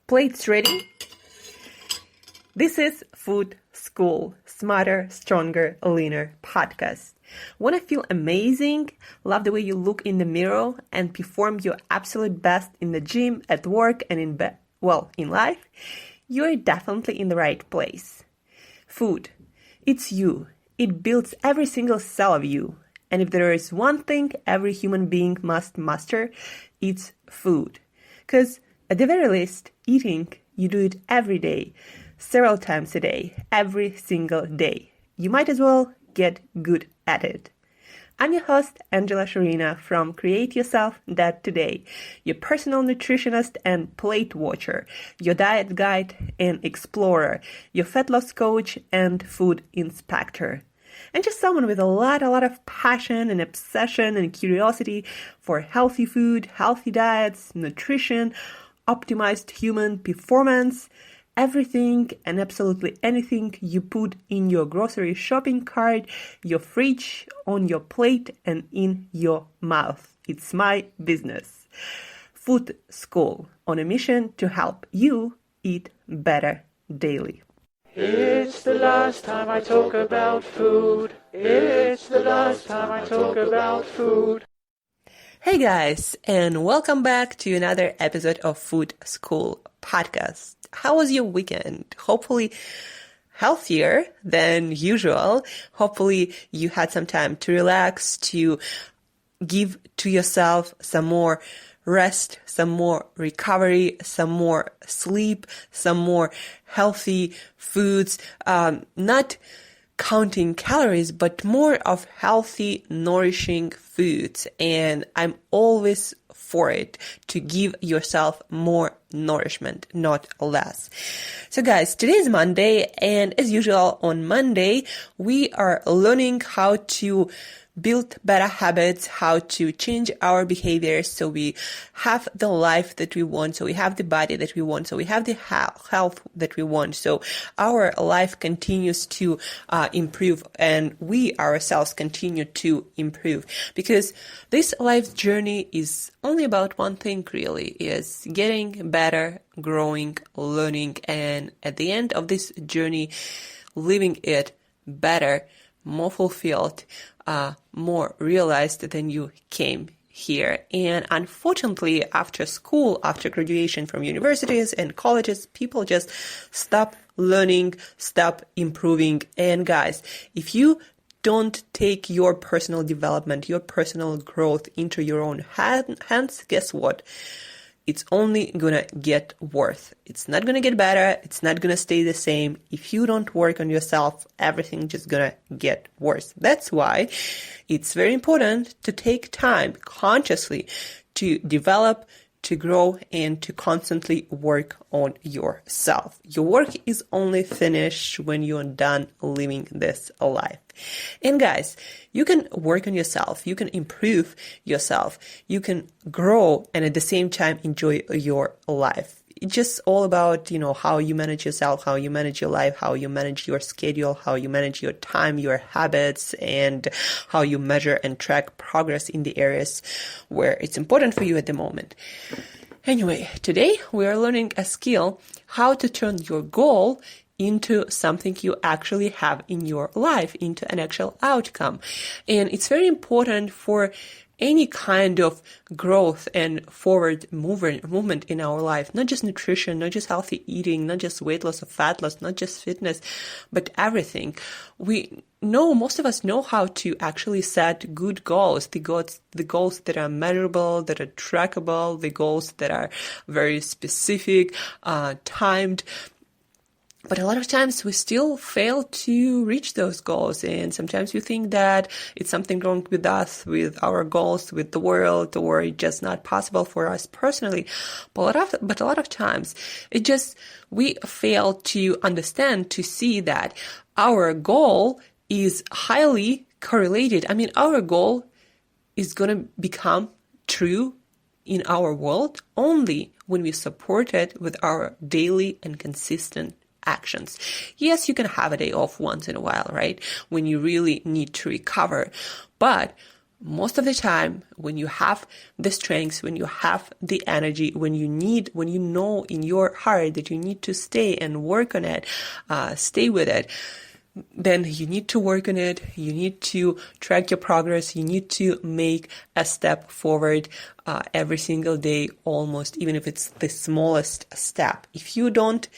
Plates ready? This is Food School, Smarter, Stronger, Leaner podcast. Want to feel amazing, love the way you look in the mirror, and perform your absolute best in the gym, at work, and in life? You're definitely in the right place. Food, it's you. It builds every single cell of you. And if there is one thing every human being must master, it's food. Because at the very least, eating, you do it every day, several times a day, every single day. You might as well get good at it. I'm your host, Shurina from Create Yourself That Today, your personal nutritionist and plate watcher, your diet guide and explorer, your fat loss coach and food inspector. And just someone with a lot of passion and obsession and curiosity for healthy food, healthy diets, nutrition, optimized human performance, everything and absolutely anything you put in your grocery shopping cart, your fridge, on your plate, and in your mouth. It's my business. Food School, on a mission to help you eat better daily. It's the last time I talk about food. It's the last time I talk about food. Hey guys, and welcome back to another episode of Food School podcast. How was your weekend? Hopefully healthier than usual. Hopefully you had some time to relax, to give to yourself some more rest, some more recovery, some more sleep, some more healthy foods, not counting calories, but more of healthy, nourishing foods. And I'm always for it, to give yourself more nourishment, not less. So guys, today is Monday, and as usual on Monday, we are learning how to build better habits, how to change our behaviors so we have the life that we want, so we have the body that we want, so we have the health that we want, so our life continues to improve and we ourselves continue to improve. Because this life journey is only about one thing really, is getting better, growing, learning, and at the end of this journey, living it better, more fulfilled, more realized than you came here. And unfortunately, after school, after graduation from universities and colleges, people just stop learning, stop improving. And guys, if you don't take your personal development, your personal growth into your own hands, guess what? It's only gonna get worse. It's not gonna get better. It's not gonna stay the same. If you don't work on yourself, everything just gonna get worse. That's why it's very important to take time consciously to develop, to grow, and to constantly work on yourself. Your work is only finished when you're done living this life. And guys, you can work on yourself, you can improve yourself, you can grow, and at the same time enjoy your life. It's just all about, how you manage yourself, how you manage your life, how you manage your schedule, how you manage your time, your habits, and how you measure and track progress in the areas where it's important for you at the moment. Anyway, today we are learning a skill, how to turn your goal into something you actually have in your life, into an actual outcome. And it's very important for any kind of growth and forward movement in our life, not just nutrition, not just healthy eating, not just weight loss or fat loss, not just fitness, but everything. Most of us know how to actually set good goals, the goals that are measurable, that are trackable, the goals that are very specific, timed. But a lot of times we still fail to reach those goals. And sometimes we think that it's something wrong with us, with our goals, with the world, or it's just not possible for us personally. But a lot of times we fail to understand, to see that our goal is highly correlated. Our goal is going to become true in our world only when we support it with our daily and consistent actions. Yes, you can have a day off once in a while, right? When you really need to recover. But most of the time, when you have the strengths, when you have the energy, when you know in your heart that you need to stay and work on it, stay with it, then you need to work on it. You need to track your progress. You need to make a step forward every single day, almost, even if it's the smallest step. If you don't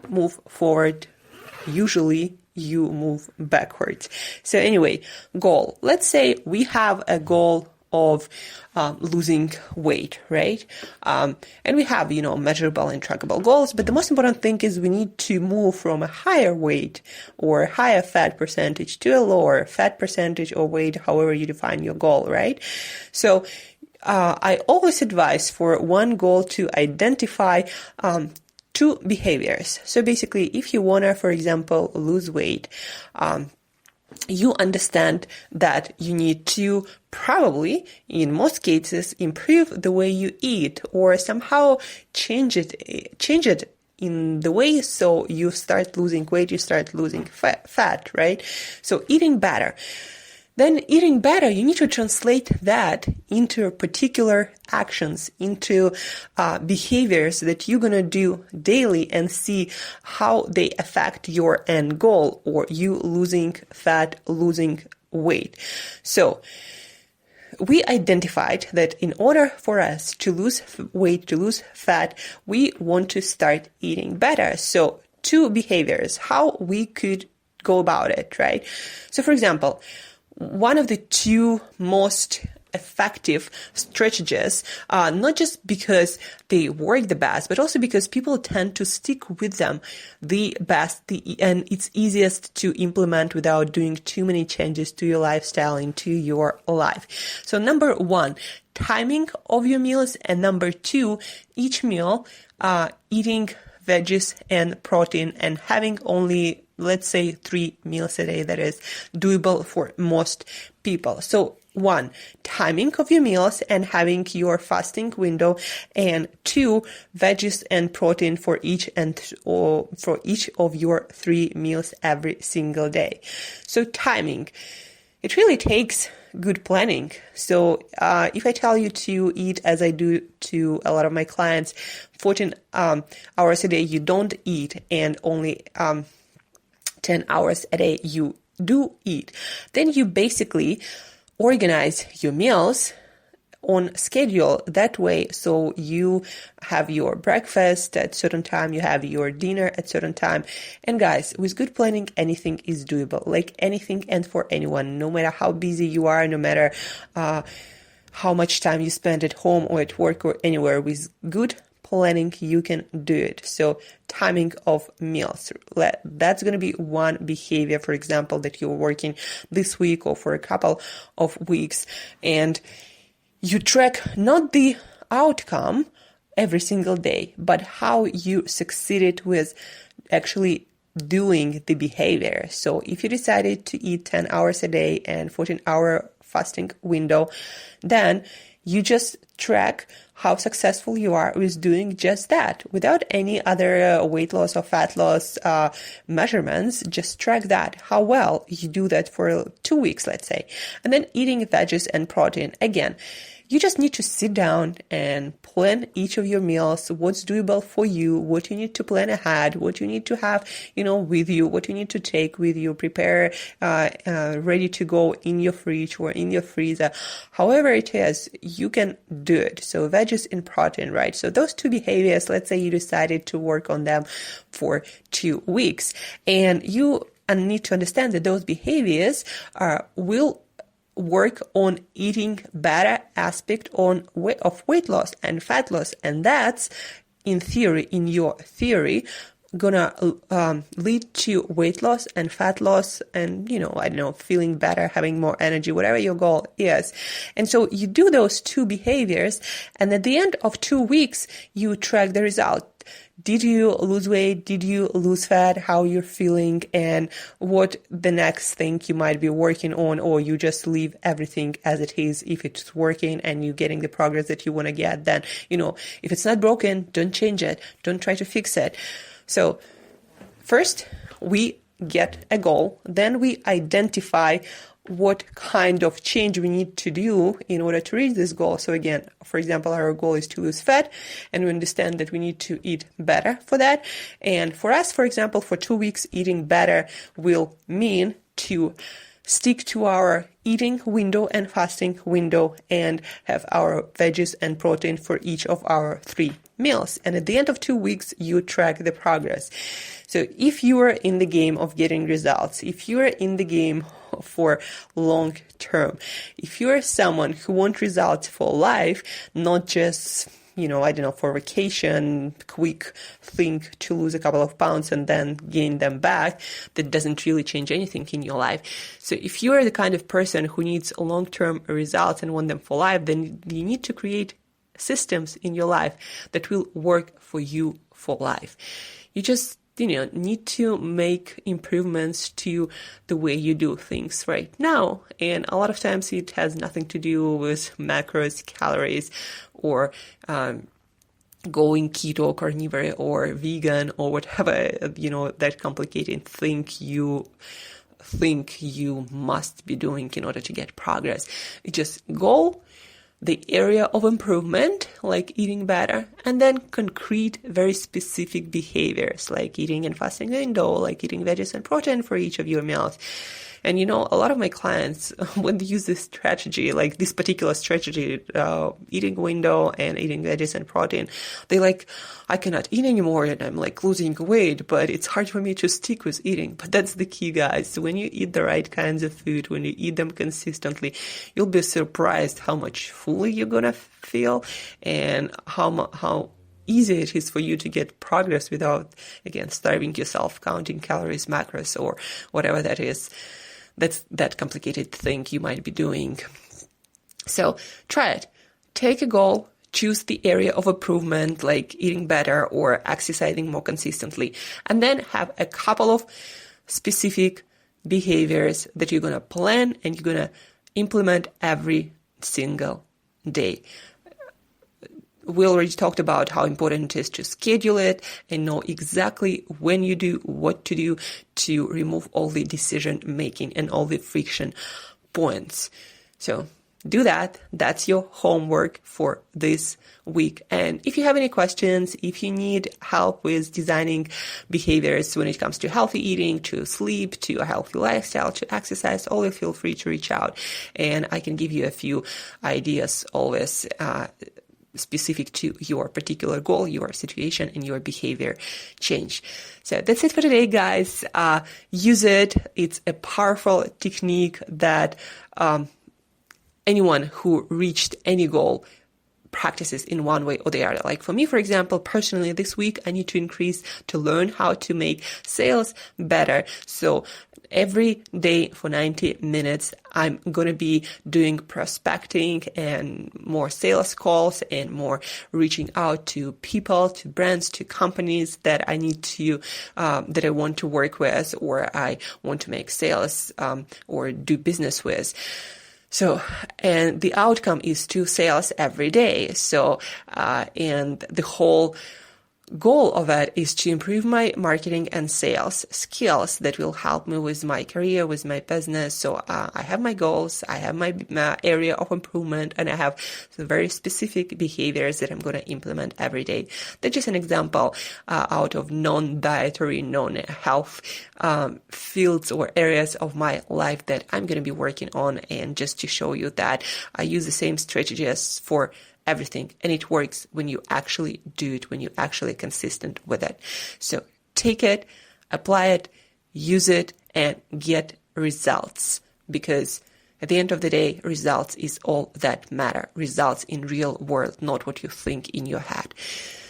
move forward, usually you move backwards. So anyway, goal. Let's say we have a goal of losing weight, right? And we have, measurable and trackable goals. But the most important thing is we need to move from a higher weight or higher fat percentage to a lower fat percentage or weight, however you define your goal, right? So I always advise for one goal to identify two behaviors. So basically, if you want to, for example, lose weight, you understand that you need to probably, in most cases, improve the way you eat or somehow change it in the way so you start losing weight, you start losing fat, right? So eating better. Then eating better, you need to translate that into particular actions, into behaviors that you're going to do daily and see how they affect your end goal or you losing fat, losing weight. So we identified that in order for us to lose weight, to lose fat, we want to start eating better. So two behaviors, how we could go about it, right? So for example, one of the two most effective strategies, not just because they work the best, but also because people tend to stick with them the best, and it's easiest to implement without doing too many changes to your lifestyle, into your life. So number one, timing of your meals, and number two, each meal, eating veggies and protein and having only, let's say, 3 meals a day. That is doable for most people. So one, timing of your meals and having your fasting window, and two, veggies and protein for each of your 3 meals every single day. So timing, it really takes good planning. So if I tell you to eat, as I do to a lot of my clients, 14 hours a day you don't eat, and only 10 hours a day you do eat, then you basically organize your meals on schedule that way. So you have your breakfast at certain time, you have your dinner at certain time. And guys, with good planning, anything is doable, like anything and for anyone, no matter how busy you are, no matter how much time you spend at home or at work or anywhere. With good planning, you can do it. So timing of meals, that's going to be one behavior, for example, that you're working this week or for a couple of weeks. And you track not the outcome every single day, but how you succeeded with actually doing the behavior. So if you decided to eat 10 hours a day and 14-hour fasting window, then you just track how successful you are with doing just that without any other weight loss or fat loss measurements. Just track that, how well you do that for 2 weeks, let's say. And then eating veggies and protein. Again, you just need to sit down and plan each of your meals, what's doable for you, what you need to plan ahead, what you need to have, with you, what you need to take with you, prepare, ready to go in your fridge or in your freezer. However it is, you can do it. So veggies and protein, right? So those two behaviors, let's say you decided to work on them for 2 weeks, and you need to understand that those behaviors will work on eating better aspect of weight loss and fat loss. And that's, in your theory, gonna lead to weight loss and fat loss and, feeling better, having more energy, whatever your goal is. And so you do those two behaviors, and at the end of 2 weeks, you track the result. Did you lose weight? Did you lose fat? How you're feeling, and what the next thing you might be working on, or you just leave everything as it is. If it's working and you're getting the progress that you want to get, then, if it's not broken, don't change it. Don't try to fix it. So first, we get a goal. Then we identify what kind of change we need to do in order to reach this goal. So again, for example, our goal is to lose fat, and we understand that we need to eat better for that. And for us, for example, for 2 weeks, eating better will mean to stick to our eating window and fasting window and have our veggies and protein for each of our 3 meals. And at the end of 2 weeks, you track the progress. So if you are in the game of getting results, if you are in the game for long term, if you are someone who wants results for life, not just for vacation, quick thing to lose a couple of pounds and then gain them back, that doesn't really change anything in your life. So if you are the kind of person who needs long-term results and want them for life, then you need to create systems in your life that will work for you for life. You just need to make improvements to the way you do things right now. And a lot of times it has nothing to do with macros, calories, or going keto, carnivore, or vegan, or whatever, that complicated thing you think you must be doing in order to get progress. You just go the area of improvement, like eating better, and then concrete, very specific behaviors, like eating and fasting window, like eating veggies and protein for each of your meals. And a lot of my clients, when they use this strategy, like this particular strategy, eating window and eating veggies and protein, they I cannot eat anymore and I'm losing weight, but it's hard for me to stick with eating. But that's the key, guys. When you eat the right kinds of food, when you eat them consistently, you'll be surprised how much fuller you're gonna feel and how easy it is for you to get progress without, again, starving yourself, counting calories, macros, or whatever that is. That's that complicated thing you might be doing. So try it. Take a goal, choose the area of improvement, like eating better or exercising more consistently, and then have a couple of specific behaviors that you're going to plan and you're going to implement every single day. We already talked about how important it is to schedule it and know exactly when you do, what to do to remove all the decision making and all the friction points. So do that. That's your homework for this week. And if you have any questions, if you need help with designing behaviors when it comes to healthy eating, to sleep, to a healthy lifestyle, to exercise, always feel free to reach out. And I can give you a few ideas always, specific to your particular goal, your situation, and your behavior change. So that's it for today, guys. Use it. It's a powerful technique that anyone who reached any goal practices in one way or the other. Like for me, for example, personally, this week, I need to learn how to make sales better. So every day for 90 minutes, I'm going to be doing prospecting and more sales calls and more reaching out to people, to brands, to companies that I need to, that I want to work with, or I want to make sales, or do business with. So, and the outcome is 2 sales every day. So, and the whole goal of it is to improve my marketing and sales skills that will help me with my career, with my business. So I have my goals, I have my area of improvement, and I have some very specific behaviors that I'm going to implement every day. That's just an example out of non-dietary, non-health fields or areas of my life that I'm going to be working on. And just to show you that I use the same strategies for everything, and it works when you actually do it, when you're actually consistent with it. So take it, apply it, use it, and get results, because at the end of the day, results is all that matter. Results in real world, not what you think in your head.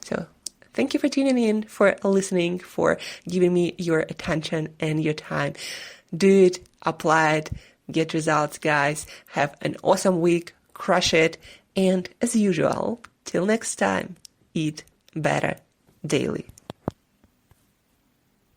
So thank you for tuning in, for listening, for giving me your attention and your time. Do it, apply it, get results, guys. Have an awesome week. Crush it. And as usual, till next time, eat better daily.